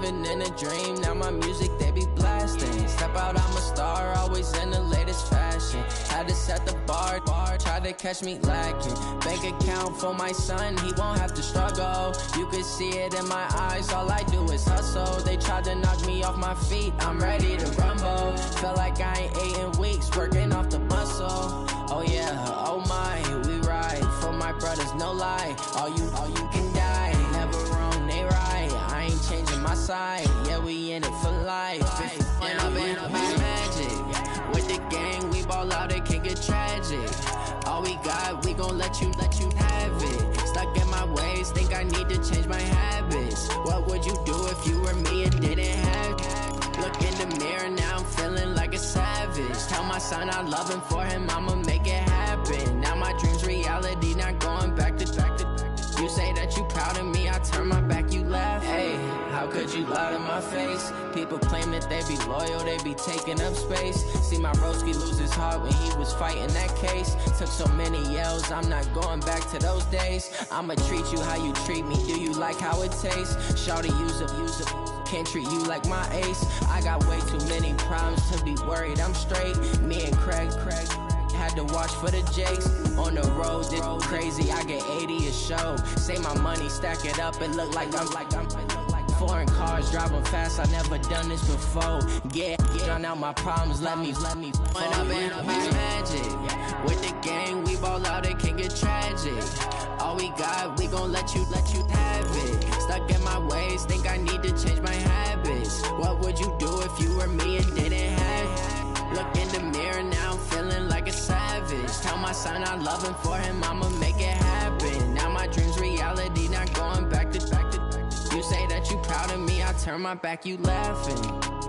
living in a dream, now my music they be blasting. Step out, I'm a star, always in the latest fashion. Had to set the bar, try to catch me lacking. Bank account for my son, he won't have to struggle. You can see it in my eyes, all I do is hustle. They tried to knock me off my feet, I'm ready to rumble. Felt like I ain't ate in weeks, working off the muscle. Oh yeah, oh my, we ride for my brothers, no lie. All you can die, never wrong, they right. I ain't changing my side, yeah, we in it for life. And I've been magic with the gang, we ball out, it can get tragic. All we got, we gon' let you have it. Stuck in my ways, think I need to change my habits. What would you do if you were me and didn't have it? Look in the mirror, now I'm feeling like a savage. Tell my son I love him, for him I'ma make it happen. Now my dream's reality, not going back to. You say that you proud of me, I turn my back, you laugh. Hey, how could you lie to my face? People claim that they be loyal, they be taking up space. See my broski lose his heart when he was fighting that case. Took so many yells, I'm not going back to those days. I'ma treat you how you treat me, do you like how it tastes? Shawty, use it. Can't treat you like my ace. I got way too many problems to be worried, I'm straight. Me and Craig had to watch for the jakes. On the road, this crazy, I get 80 a show. Say my money, stack it up, it look like I'm foreign cars, driving fast, I never done this before. Yeah, drown out my problems, let me When I've been magic with the gang, we ball out, it can get tragic. All we got, we gon' let you have it. Stuck in my ways, think I need to change my habits. What would you do if you were me and didn't have it? Look in the mirror, now I'm feeling like a savage. Tell my son I love him, for him I'ma make it happen. Now my dream's reality, not going back to. You say that you proud of me, I turn my back, you laughing.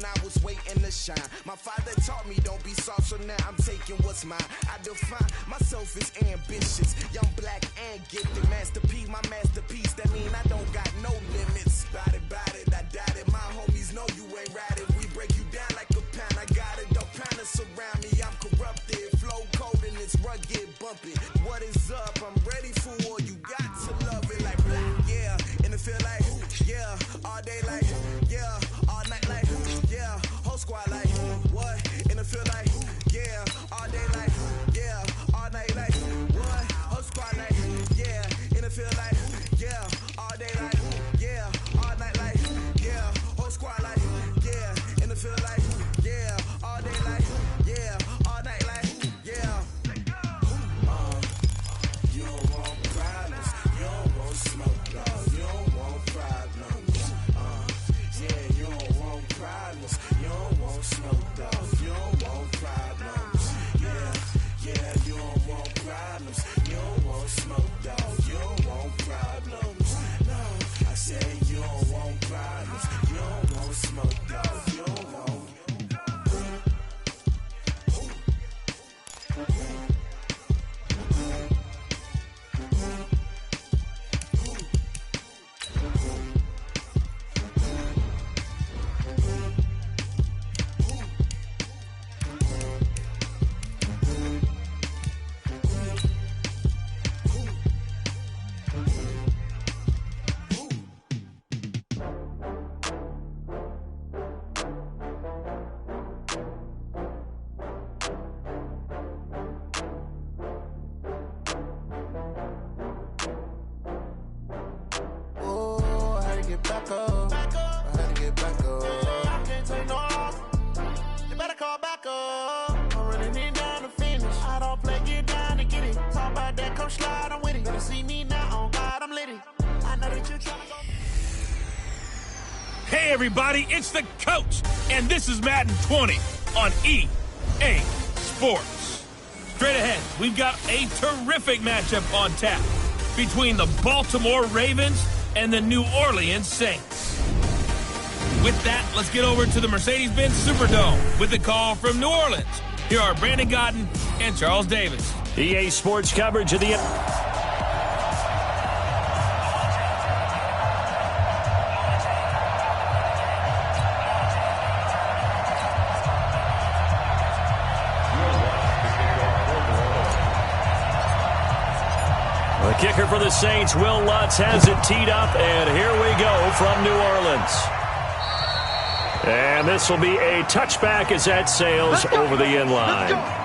I was waiting to shine. My father taught me don't be soft, so now I'm taking what's mine. I define myself as ambitious, young, black, and gifted. Masterpiece, my masterpiece. That mean I don't got no limits. Bout it, I doubt it. My homies know you ain't right it. We break you down like a pound. I got it, don't pound to surround me. I'm corrupted, flow cold and it's rugged, bumpy. What is up? I'm ready for war. You got to love it like black, yeah. And it feel like, yeah, all day like, yeah. squad like, what? In the field like, yeah. All day like, yeah. All night like, what? Whole squad like, yeah. In the field like, yeah. All day like, yeah. All night like, yeah. Whole squad like, yeah. In the field like, yeah. All day like, yeah. All night like, yeah. You don't want problems. You don't want smoke, dog. You don't want problems. Yeah, you don't want problems. You don't want smoke, dog. You don't want problems. Yeah, you don't want problems. You don't want smoke, dog. You don't want problems. No, I said you don't want problems. You don't want smoke, dog. You don't want. Hey everybody, it's the coach, and this is Madden 20 on EA Sports. Straight ahead, we've got a terrific matchup on tap between the Baltimore Ravens and the New Orleans Saints. With that, let's get over to the Mercedes-Benz Superdome with the call from New Orleans. Here are Brandon Godden and Charles Davis. EA Sports coverage of the... The kicker for the Saints, Will Lutz, has it teed up, and here we go from New Orleans. And this will be a touchback as that sails over the end line.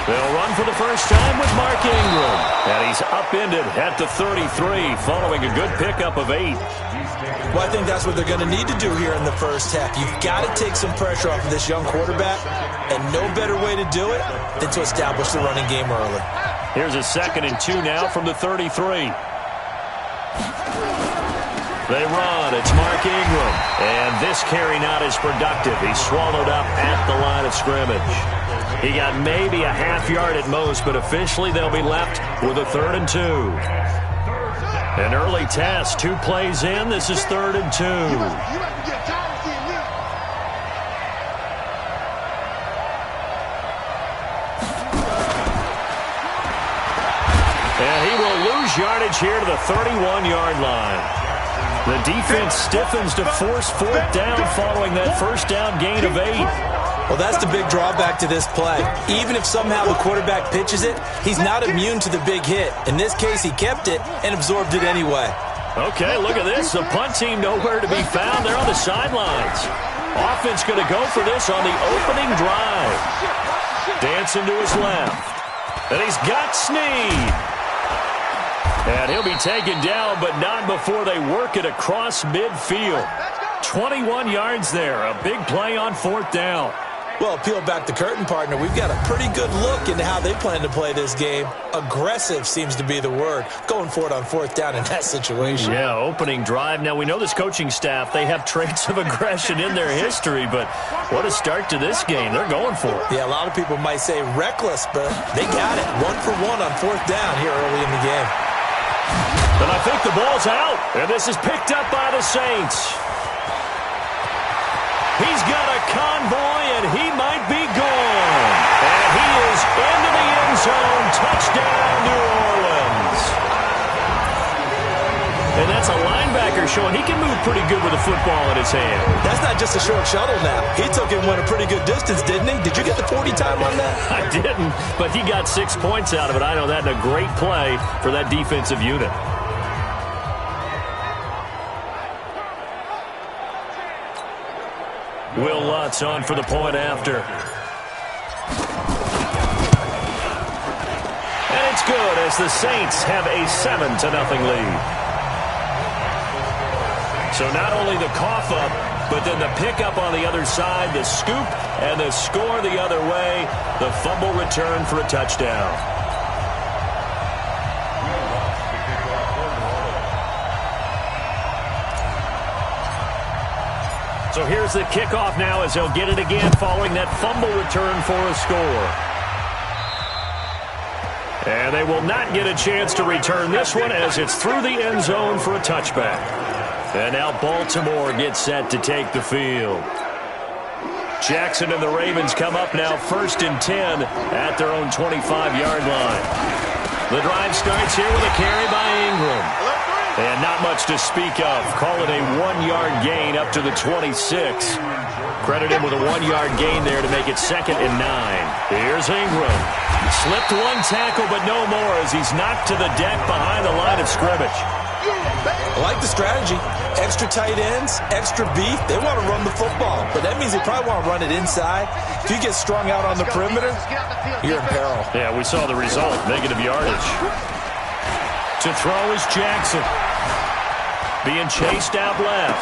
They'll run for the first time with Mark Ingram. And he's upended at the 33 following a good pickup of 8. Well, I think that's what they're going to need to do here in the first half. You've got to take some pressure off of this young quarterback, and no better way to do it than to establish the running game early. Here's a 2nd and 2 now from the 33. They run. It's Mark Ingram. And this carry not as productive. He's swallowed up at the line of scrimmage. He got maybe a half yard at most, but officially they'll be left with a 3rd and 2. An early test, 2 plays in. This is 3rd and 2. And he will lose yardage here to the 31-yard line. The defense stiffens to force 4th down following that first down gain of 8. Well, that's the big drawback to this play. Even if somehow the quarterback pitches it, he's not immune to the big hit. In this case, he kept it and absorbed it anyway. Okay, look at this. The punt team nowhere to be found. They're on the sidelines. Offense going to go for this on the opening drive. Dancing to his left. And he's got Snead. And he'll be taken down, but not before they work it across midfield. 21 yards there. A big play on 4th down. Well, peel back the curtain, partner. We've got a pretty good look into how they plan to play this game. Aggressive seems to be the word. Going for it on 4th down in that situation. Yeah, opening drive. Now, we know this coaching staff, they have traits of aggression in their history, but what a start to this game. They're going for it. Yeah, a lot of people might say reckless, but they got it. 1 for 1 on 4th down here early in the game. And I think the ball's out. And this is picked up by the Saints. He's got a convoy, and he might be gone. And he is into the end zone. Touchdown, New Orleans. And that's a linebacker showing he can move pretty good with a football in his hand. That's not just a short shuttle now. He took it and went a pretty good distance, didn't he? Did you get the 40 time on that? I didn't, but he got 6 points out of it. I know that in a great play for that defensive unit. Will Lutz on for the point after. And it's good as the Saints have a 7-0 lead. So not only the cough up, but then the pickup on the other side, the scoop, and the score the other way, the fumble return for a touchdown. So here's the kickoff now as they'll get it again following that fumble return for a score. And they will not get a chance to return this one as it's through the end zone for a touchback. And now Baltimore gets set to take the field. Jackson and the Ravens come up now 1st and 10 at their own 25-yard line. The drive starts here with a carry by Ingram. And not much to speak of. Call it a 1-yard gain up to the 26. Credit him with a 1-yard gain there to make it 2nd and 9. Here's Ingram. Slipped one tackle, but no more as he's knocked to the deck behind the line of scrimmage. I like the strategy. Extra tight ends, extra beef. They want to run the football, but that means they probably want to run it inside. If you get strung out on the perimeter, you're in peril. Yeah, we saw the result. Negative yardage. To throw is Jackson. Being chased out left.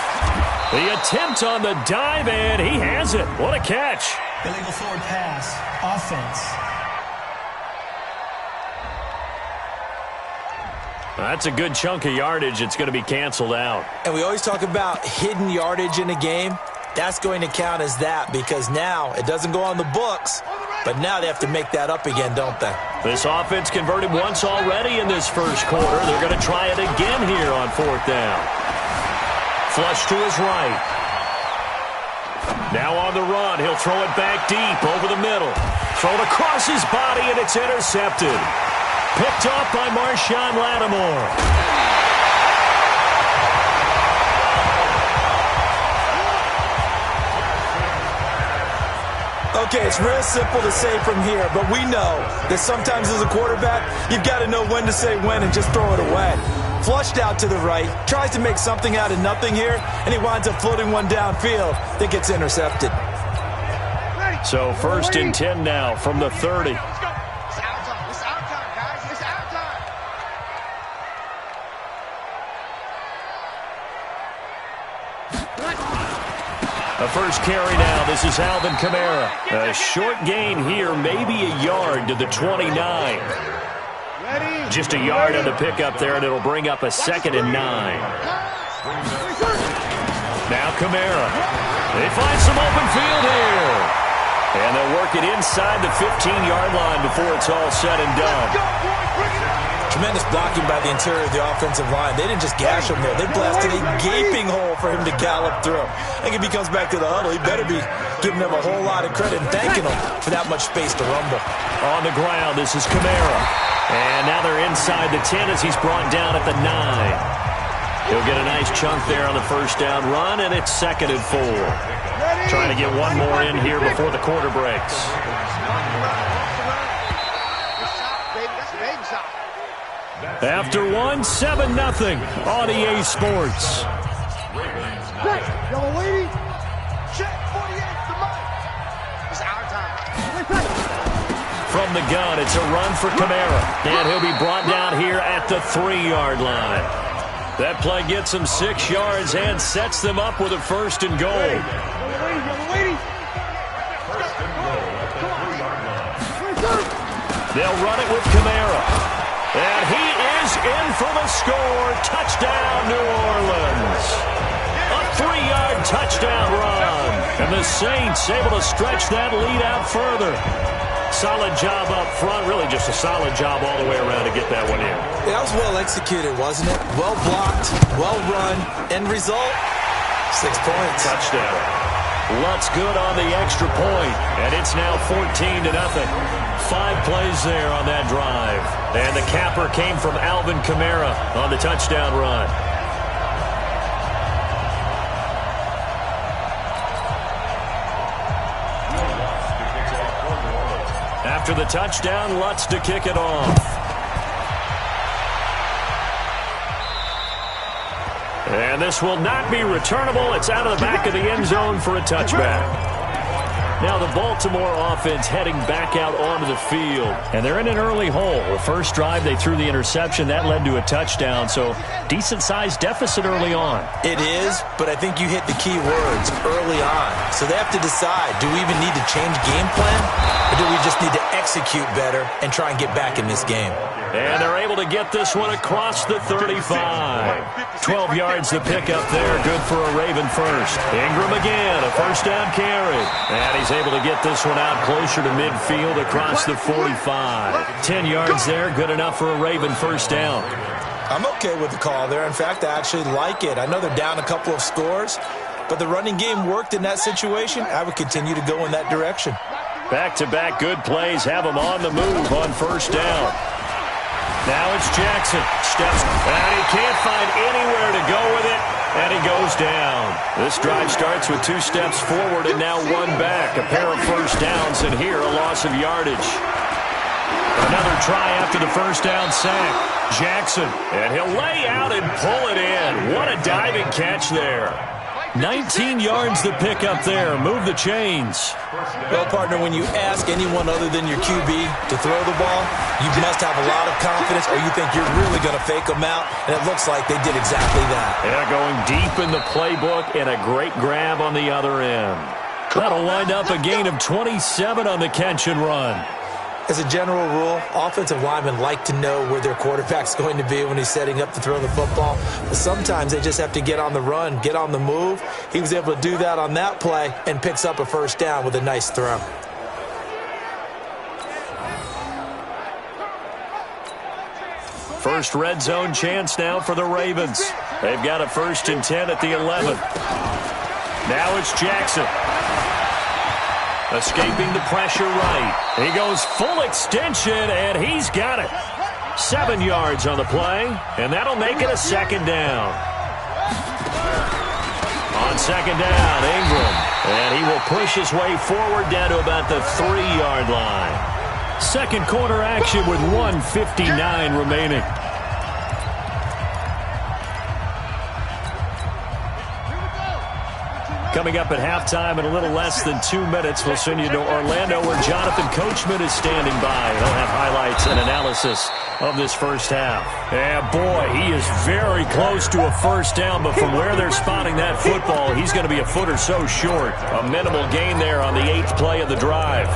The attempt on the dive, and he has it. What a catch. Illegal forward pass. Offense. That's a good chunk of yardage. It's going to be canceled out. And we always talk about hidden yardage in a game. That's going to count as that because now it doesn't go on the books, but now they have to make that up again, don't they? This offense converted once already in this first quarter. They're going to try it again here on 4th down. Flush to his right. Now on the run. He'll throw it back deep over the middle. Thrown across his body, and it's intercepted. Picked off by Marshawn Lattimore. Okay, it's real simple to say from here, but we know that sometimes as a quarterback, you've got to know when to say when and just throw it away. Flushed out to the right, tries to make something out of nothing here, and he winds up floating one downfield that gets intercepted. So 1st and 10 now from the 30. A first carry now. This is Alvin Kamara. A short gain here, maybe a yard to the 29. Just a yard on the pickup there, and it'll bring up a 2nd and 9. Now Kamara. They find some open field here. And they'll work it inside the 15-yard line before it's all said and done. Tremendous blocking by the interior of the offensive line. They didn't just gash him there. They blasted a gaping hole for him to gallop through. I think if he comes back to the huddle, he better be giving them a whole lot of credit and thanking them for that much space to rumble. On the ground, this is Kamara. And now they're inside the 10 as he's brought down at the 9. He'll get a nice chunk there on the first down run, and it's 2nd and 4. Trying to get one more in here before the quarter breaks. After one, 7-0 on EA Sports. From the gun, it's a run for Kamara. And he'll be brought down here at the 3-yard line. That play gets him 6 yards and sets them up with a 1st and goal. They'll run it with Kamara. And he is in for the score. Touchdown, New Orleans. A 3-yard touchdown run. And the Saints able to stretch that lead out further. Solid job up front. Really just a solid job all the way around to get that one in. That was well executed, wasn't it? Well blocked, well run. End result, 6 points. Touchdown. Lutz good on the extra point. And it's now 14-0. 5 plays there on that drive. And the capper came from Alvin Kamara on the touchdown run. After the touchdown, Lutz to kick it off. And this will not be returnable. It's out of the back of the end zone for a touchback. Now the Baltimore offense heading back out onto the field. And they're in an early hole. The first drive, they threw the interception. That led to a touchdown. So decent-sized deficit early on. It is, but I think you hit the key words, early on. So they have to decide, do we even need to change game plan? Or do we just need to execute better and try and get back in this game? And they're able to get this one across the 35. 12 yards to pick up there. Good for a Raven first. Ingram again, a first down carry. And he's able to get this one out closer to midfield across the 45. 10 yards there, good enough for a Raven first down. I'm okay with the call there. In fact, I actually like it. I know they're down a couple of scores, but the running game worked in that situation. I would continue to go in that direction. Back-to-back good plays have them on the move on first down. Now it's Jackson. Steps, and he can't find anywhere to go with it, and he goes down. This drive starts with 2 steps forward and now 1 back. A pair of first downs, and here a loss of yardage. Another try after the first down sack. Jackson, and he'll lay out and pull it in. What a diving catch there. 19 yards to pick up there. Move the chains. Well, partner, when you ask anyone other than your QB to throw the ball, you must have a lot of confidence or you think you're really going to fake them out, and it looks like they did exactly that. Yeah, going deep in the playbook and a great grab on the other end. That'll wind up a gain of 27 on the catch and run. As a general rule, offensive linemen like to know where their quarterback's going to be when he's setting up to throw the football. But sometimes they just have to get on the run, get on the move. He was able to do that on that play and picks up a first down with a nice throw. First red zone chance now for the Ravens. They've got a 1st and 10 at the 11. Now it's Jackson. Escaping the pressure right. He goes full extension, and he's got it. 7 yards on the play, and that'll make it a 2nd down. On 2nd down, Ingram. And he will push his way forward down to about the 3-yard line. Second quarter action with 1:59 remaining. Coming up at halftime in a little less than 2 minutes, we'll send you to Orlando where Jonathan Coachman is standing by. He'll have highlights and analysis of this first half. Yeah, boy, he is very close to a first down, but from where they're spotting that football, he's going to be a foot or so short. A minimal gain there on the 8th play of the drive.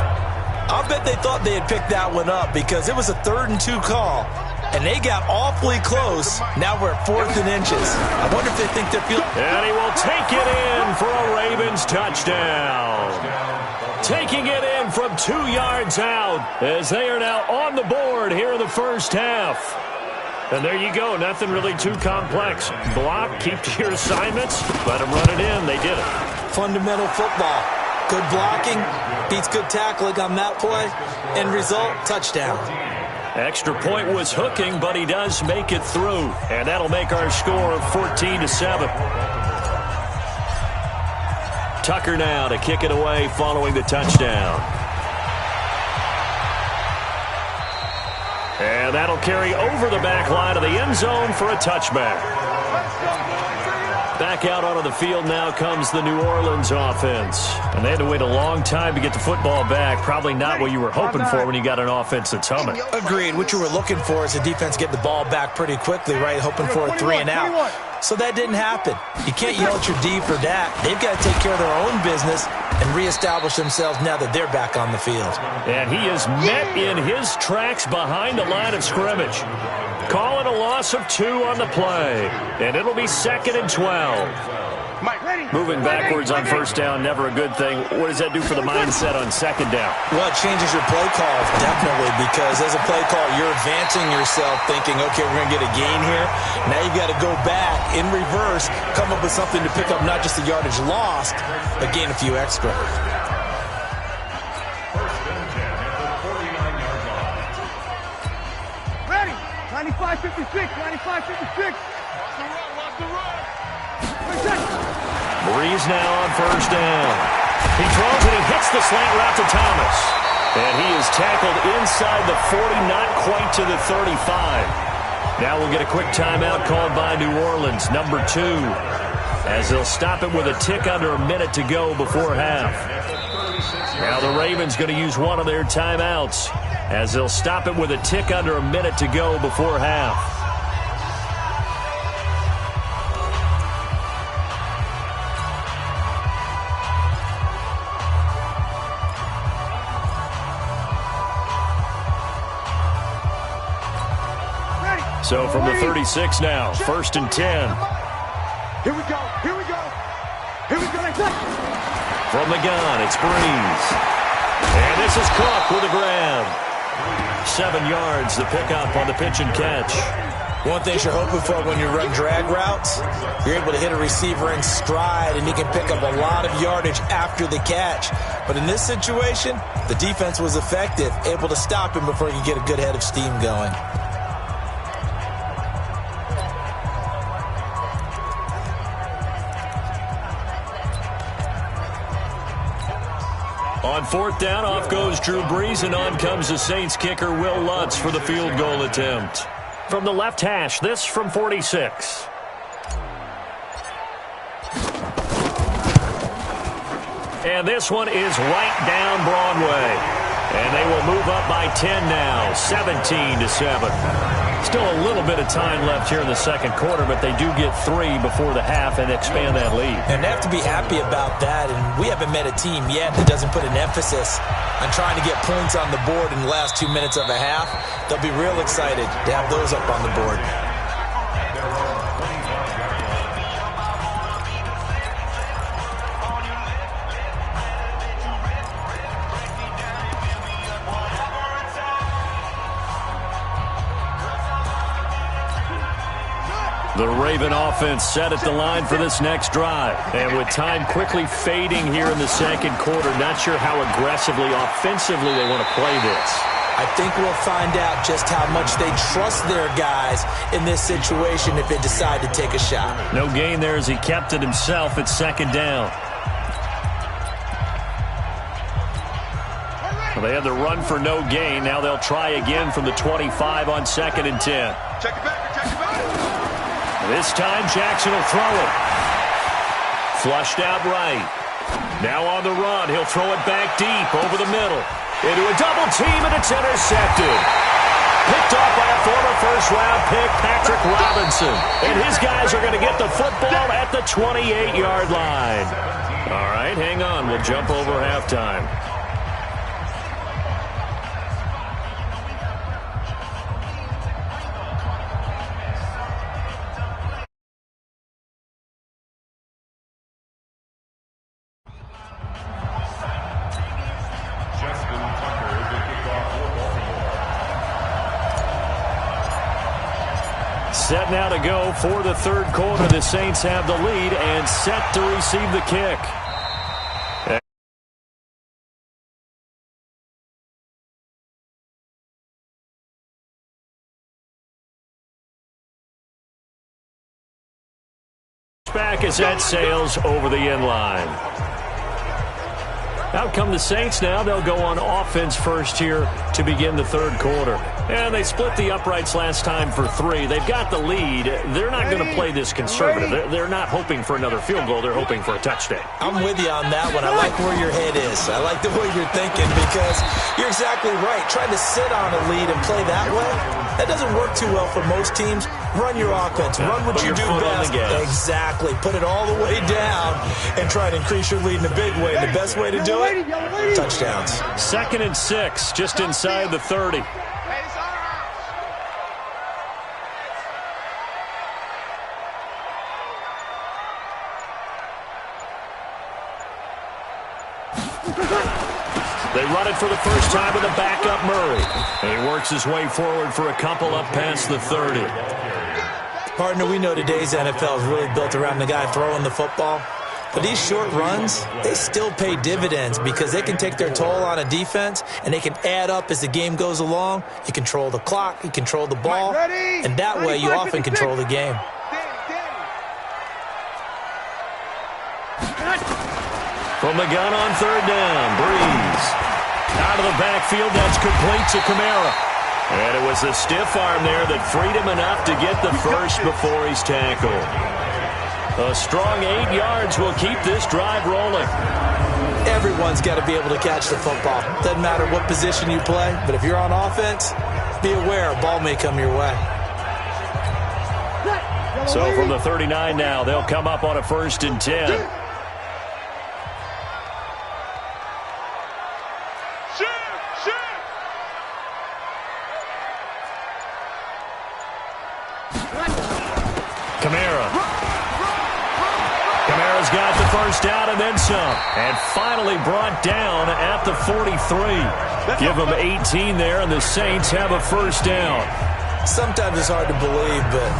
I'll bet they thought they had picked that one up because it was a 3rd and 2 call. And they got awfully close. Now we're at 4th and inches. I wonder if they think they're feeling... And he will take it in for a Ravens touchdown. Taking it in from 2 yards out as they are now on the board here in the first half. And there you go. Nothing really too complex. Block, keep to your assignments, let them run it in. They did it. Fundamental football. Good blocking, beats good tackling on that play. End result, touchdown. Extra point was hooking, but he does make it through. And that'll make our score 14-7. Tucker now to kick it away following the touchdown. And that'll carry over the back line of the end zone for a touchback. Back out onto the field now comes the New Orleans offense. And they had to wait a long time to get the football back. Probably not what you were hoping for when you got an offense that's humming. Agreed. What you were looking for is the defense get the ball back pretty quickly, right? Hoping for a 3 and out. So that didn't happen. You can't yell at your D for that. They've got to take care of their own business and reestablish themselves now that they're back on the field. And he is met in his tracks behind the line of scrimmage. Call it a loss of 2 on the play. And it'll be 2nd and 12. Moving backwards on first down, never a good thing. What does that do for the mindset on 2nd down? Well, it changes your play call, definitely, because as a play call, you're advancing yourself thinking, okay, we're going to get a gain here. Now you've got to go back in reverse, come up with something to pick up not just the yardage lost, but gain a few extra. Ready, 95-56, 95-56. Watch the run. Breeze now on first down. He throws and he hits the slant route to Thomas. And he is tackled inside the 40, not quite to the 35. Now we'll get a quick timeout called by New Orleans, number 2, as they'll stop it with a tick under a minute to go before half. Now the Ravens going to use one of their timeouts, as they'll stop it with a tick under a minute to go before half. So from the 36 now, 1st and 10. Here we go. Here we go. Here we go. From the gun, it's Breeze. And this is Cook with a grab. 7 yards, the pickup on the pitch and catch. One thing you're hoping for when you run drag routes, you're able to hit a receiver in stride, and he can pick up a lot of yardage after the catch. But in this situation, the defense was effective, able to stop him before he could get a good head of steam going. On 4th down, off goes Drew Brees, and on comes the Saints kicker Will Lutz for the field goal attempt. From the left hash, this from 46. And this one is right down Broadway. And they will move up by 10 now, 17-7. Still a little bit of time left here in the second quarter, but they do get 3 before the half and expand that lead. And they have to be happy about that, and we haven't met a team yet that doesn't put an emphasis on trying to get points on the board in the last 2 minutes of a half. They'll be real excited to have those up on the board. The Raven offense set at the line for this next drive. And with time quickly fading here in the second quarter, not sure how aggressively, offensively they want to play this. I think we'll find out just how much they trust their guys in this situation if they decide to take a shot. No gain there as he kept it himself at 2nd down. Well, they had the run for no gain. Now they'll try again from the 25 on 2nd and 10. Check it back. This time, Jackson will throw it. Flushed out right. Now on the run, he'll throw it back deep over the middle. Into a double team, and it's intercepted. Picked off by a former first-round pick, Patrick Robinson. And his guys are going to get the football at the 28-yard line. All right, hang on. We'll jump over halftime. Set now to go for the third quarter. The Saints have the lead and set to receive the kick. Back as that sails over the end line. Out come the Saints now. They'll go on offense first here to begin the third quarter. And they split the uprights last time for 3. They've got the lead. They're not going to play this conservative. They're not hoping for another field goal. They're hoping for a touchdown. I'm with you on that one. I like where your head is. I like the way you're thinking because you're exactly right. Trying to sit on a lead and play that way, that doesn't work too well for most teams. Run your offense. Run what you do best. Exactly. Put it all the way down and try to increase your lead in a big way. And the best way to do it, touchdowns. 2nd and 6, just inside the 30. They run it for the first time with a backup Murray. And he works his way forward for a couple up past the 30. Partner, we know today's NFL is really built around the guy throwing the football. But these short runs, they still pay dividends because they can take their toll on a defense and they can add up as the game goes along. You control the clock, you control the ball, and that way you often control the game. From the gun on 3rd down, Breeze. Out of the backfield, that's complete to Kamara. And it was the stiff arm there that freed him enough to get the first before he's tackled. A strong 8 yards will keep this drive rolling. Everyone's got to be able to catch the football. Doesn't matter what position you play, but if you're on offense, be aware a ball may come your way. So from the 39 now, they'll come up on a 1st and 10. Kamara's got the first down and then some. And finally brought down at the 43. Give them 18 there, and the Saints have a first down. Sometimes it's hard to believe, but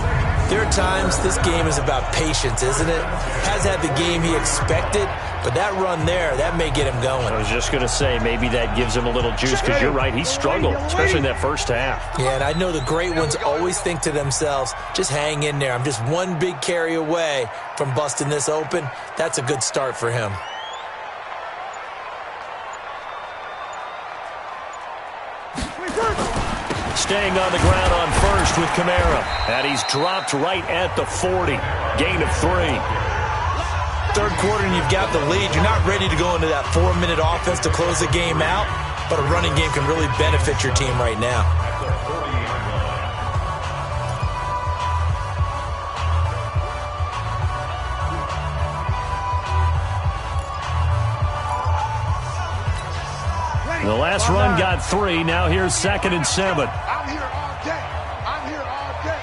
there are times this game is about patience, isn't it? Has had the game he expected, but that run there, that may get him going. I was just going to say, maybe that gives him a little juice, because you're right, he struggled, especially in that first half. Yeah, and I know the great ones always think to themselves, just hang in there. I'm just one big carry away from busting this open. That's a good start for him. Staying on the ground on first with Kamara. And he's dropped right at the 40. Gain of 3. Third quarter and you've got the lead. You're not ready to go into that 4-minute offense to close the game out, but a running game can really benefit your team right now. The last run got 3. Now here's 2nd and 7. I'm here all day. I'm here all day.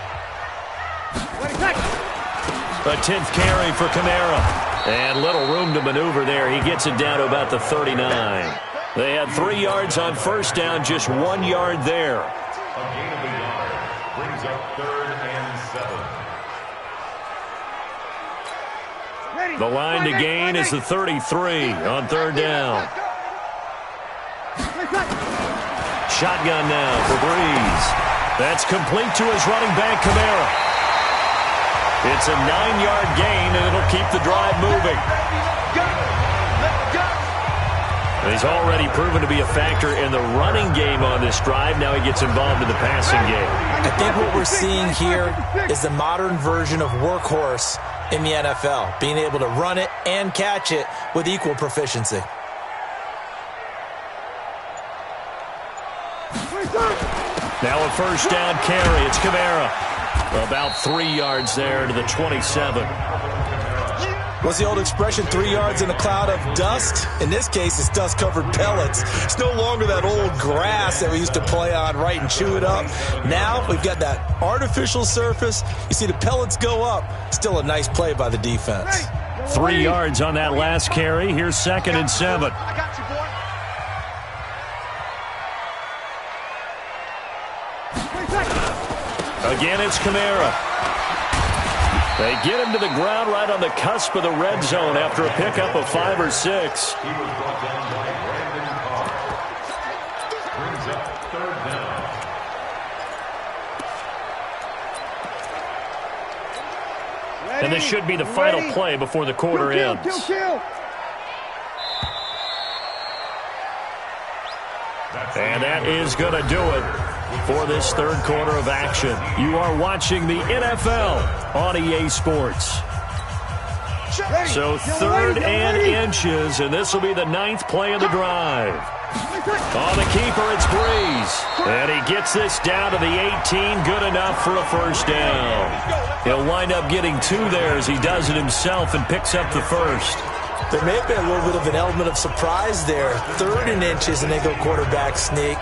A 10th carry for Kamara. And little room to maneuver there. He gets it down to about the 39. They had 3 yards on first down, just 1 yard there. A gain of a yard brings up 3rd and 7. The line to gain is the 33 on 3rd down. Shotgun now for Breeze. That's complete to his running back, Kamara. It's a 9-yard gain, and it'll keep the drive moving. He's already proven to be a factor in the running game on this drive. Now he gets involved in the passing game. I think what we're seeing here is the modern version of workhorse in the NFL, being able to run it and catch it with equal proficiency. Now a first down carry. It's Kamara. About 3 yards there to the 27. What's the old expression, 3 yards in a cloud of dust? In this case, it's dust-covered pellets. It's no longer that old grass that we used to play on, right, and chew it up. Now we've got that artificial surface. You see the pellets go up. Still a nice play by the defense. 3 yards on that last carry. Here's 2nd and 7. I got you, boy. Again, it's Kamara. They get him to the ground right on the cusp of the red zone after a pickup of 5 or 6. He was brought down by Brandon Carr. Brings up 3rd down. And this should be the final play before the quarter ends. And that is going to do it for this 3rd quarter of action. You are watching the NFL on EA Sports. So 3rd and inches, and this will be the 9th play of the drive. On the keeper, it's Breeze. And he gets this down to the 18, good enough for a first down. He'll wind up getting 2 there as he does it himself and picks up the first. There may have been a little bit of an element of surprise there. 3rd and inches, and they go quarterback sneak.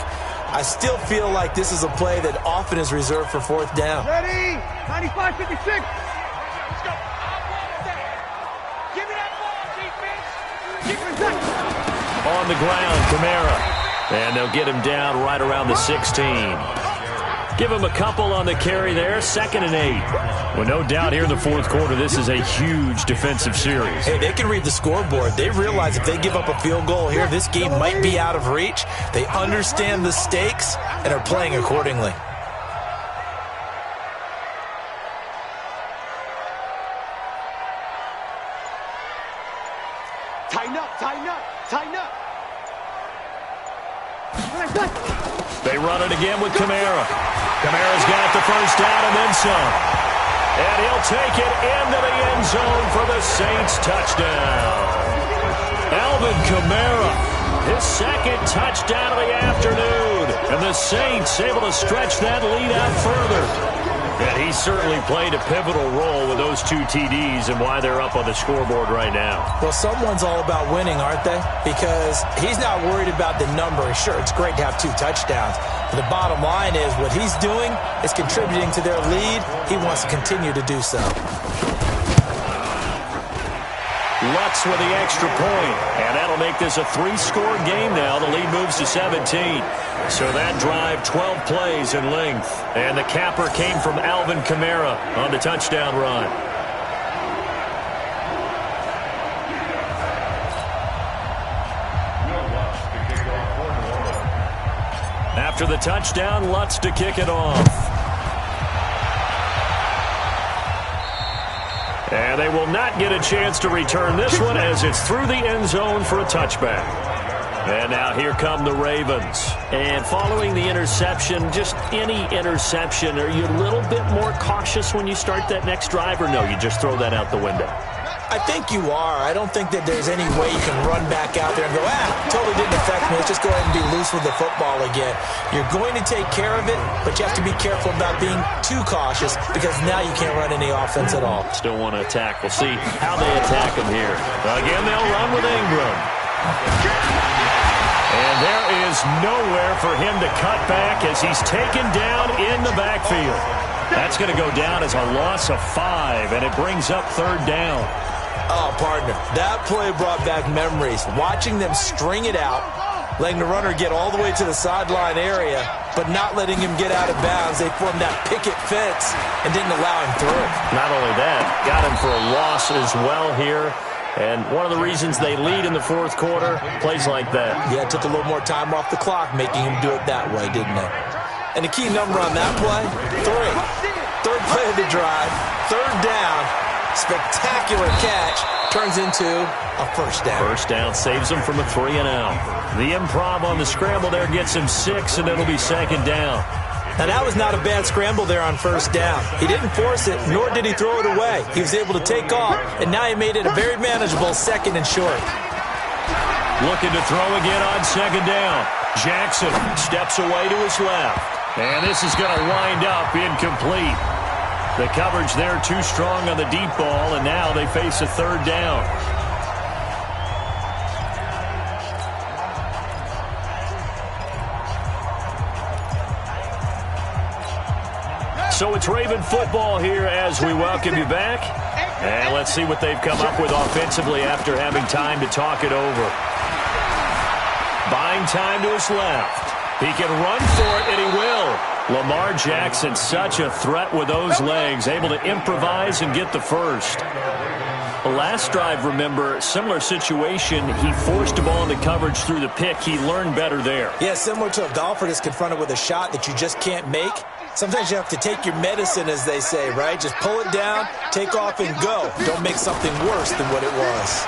I still feel like this is a play that often is reserved for 4th down. Ready? 95-56. Let's go. Give me that ball, defense. On the ground, Kamara. And they'll get him down right around the 16. Give him a couple on the carry there. 2nd and 8. Well, no doubt here in the 4th quarter, this is a huge defensive series. Hey, they can read the scoreboard. They realize if they give up a field goal here, this game might be out of reach. They understand the stakes and are playing accordingly. Tighten up, tighten up, tighten up. They run it again with Kamara. Kamara's got the first down and then some. And he'll take it into the end zone for the Saints touchdown. Alvin Kamara, his second touchdown of the afternoon. And the Saints able to stretch that lead out further. And he certainly played a pivotal role with those 2 TDs and why they're up on the scoreboard right now. Well, someone's all about winning, aren't they? Because he's not worried about the number. Sure, it's great to have 2 touchdowns. But the bottom line is what he's doing is contributing to their lead. He wants to continue to do so. Lutz with the extra point, and that'll make this a 3-score game now. The lead moves to 17. So that drive, 12 plays in length. And the capper came from Alvin Kamara on the touchdown run. After the touchdown, Lutz to kick it off. And they will not get a chance to return this one as it's through the end zone for a touchback. And now here come the Ravens. And following the interception, just any interception, are you a little bit more cautious when you start that next drive, or no, you just throw that out the window? I think you are. I don't think that there's any way you can run back out there and go, totally didn't affect me. Let's just go ahead and be loose with the football again. You're going to take care of it, but you have to be careful about being too cautious because now you can't run any offense at all. Still want to attack. We'll see how they attack him here. Again, they'll run with Ingram. And there is nowhere for him to cut back as he's taken down in the backfield. That's going to go down as a loss of 5, and it brings up 3rd down. Oh, partner, that play brought back memories. Watching them string it out, letting the runner get all the way to the sideline area, but not letting him get out of bounds. They formed that picket fence and didn't allow him through. Not only that, got him for a loss as well here. And one of the reasons they lead in the 4th quarter, plays like that. Yeah, it took a little more time off the clock, making him do it that way, didn't it? And the key number on that play, 3. 3rd play of the drive, 3rd down, spectacular catch, turns into a 1st down. 1st down saves him from a 3-and-out. The improv on the scramble there gets him 6, and it'll be 2nd down. Now, that was not a bad scramble there on 1st down. He didn't force it, nor did he throw it away. He was able to take off, and now he made it a very manageable 2nd and short. Looking to throw again on 2nd down. Jackson steps away to his left. And this is going to wind up incomplete. The coverage there too strong on the deep ball, and now they face a 3rd down. So it's Raven football here as we welcome you back. And let's see what they've come up with offensively after having time to talk it over. Buying time to his left. He can run for it, and he will. Lamar Jackson, such a threat with those legs, able to improvise and get the first. The last drive, remember, similar situation. He forced a ball into coverage through the pick. He learned better there. Yeah, similar to a golfer that's confronted with a shot that you just can't make. Sometimes you have to take your medicine, as they say, right? Just pull it down, take off, and go. Don't make something worse than what it was.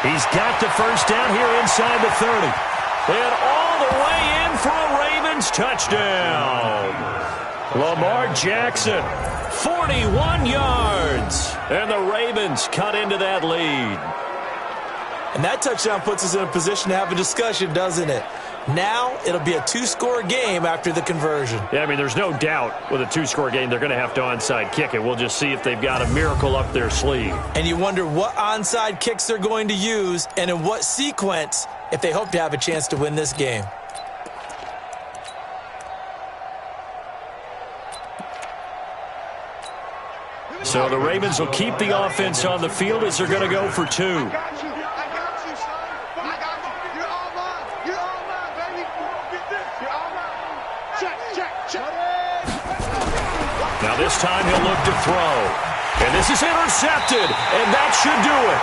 He's got the first down here inside the 30. And all the way in for a Ravens touchdown. Lamar Jackson, 41 yards. And the Ravens cut into that lead. And that touchdown puts us in a position to have a discussion, doesn't it? Now it'll be a 2-score game after the conversion. Yeah, I mean, there's no doubt with a 2-score game they're going to have to onside kick it. We'll just see if they've got a miracle up their sleeve. And you wonder what onside kicks they're going to use and in what sequence if they hope to have a chance to win this game. So the Ravens will keep the offense on the field as they're going to go for 2. Now this time he'll look to throw. And this is intercepted, and that should do it.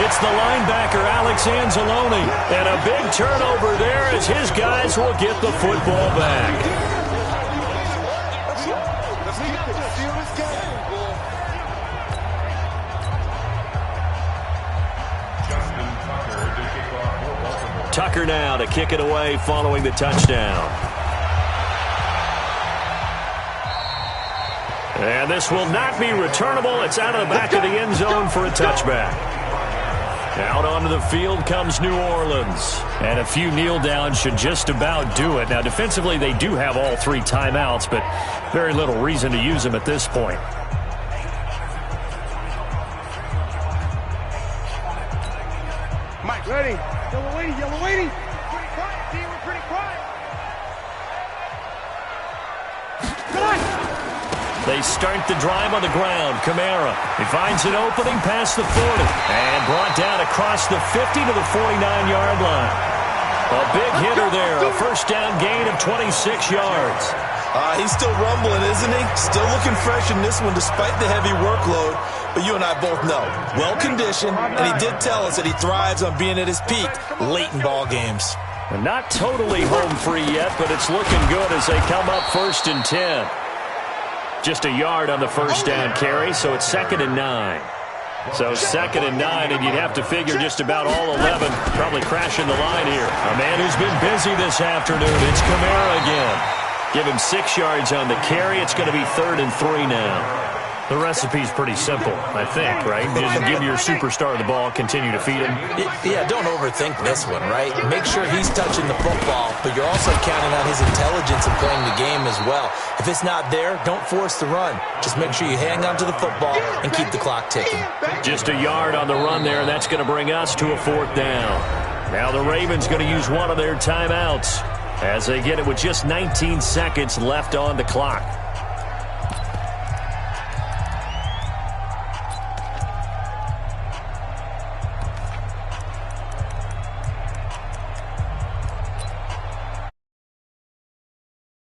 It's the linebacker, Alex Anzalone. And a big turnover there as his guys will get the football back. Justin Tucker to kick off. Tucker now to kick it away following the touchdown. And this will not be returnable. It's out of the back of the end zone for a touchback. Out onto the field comes New Orleans. And a few kneel downs should just about do it. Now, defensively, they do have all 3 timeouts, but very little reason to use them at this point. Mike, ready. Yellow lady, yellow lady. Pretty quiet, team. We're pretty quiet. Come on. They start the drive on the ground. Kamara, he finds an opening past the 40 and brought down across the 50 to the 49-yard line. A big hitter there, a first down gain of 26 yards. He's still rumbling, isn't he? Still looking fresh in this one despite the heavy workload. But you and I both know, well-conditioned, and he did tell us that he thrives on being at his peak late in ball games. Not totally home free yet, but it's looking good as they come up 1st and 10. Just a yard on the first down carry, so it's 2nd and 9. So 2nd and 9, and you'd have to figure just about all 11 probably crashing the line here. A man who's been busy this afternoon, it's Kamara again. Give him 6 yards on the carry. It's going to be 3rd and 3 now. The recipe's pretty simple, I think, right? Just give your superstar the ball, continue to feed him. Yeah, don't overthink this one, right? Make sure he's touching the football, but you're also counting on his intelligence in playing the game as well. If it's not there, don't force the run. Just make sure you hang on to the football and keep the clock ticking. Just a yard on the run there, and that's going to bring us to a 4th down. Now the Ravens going to use one of their timeouts as they get it with just 19 seconds left on the clock.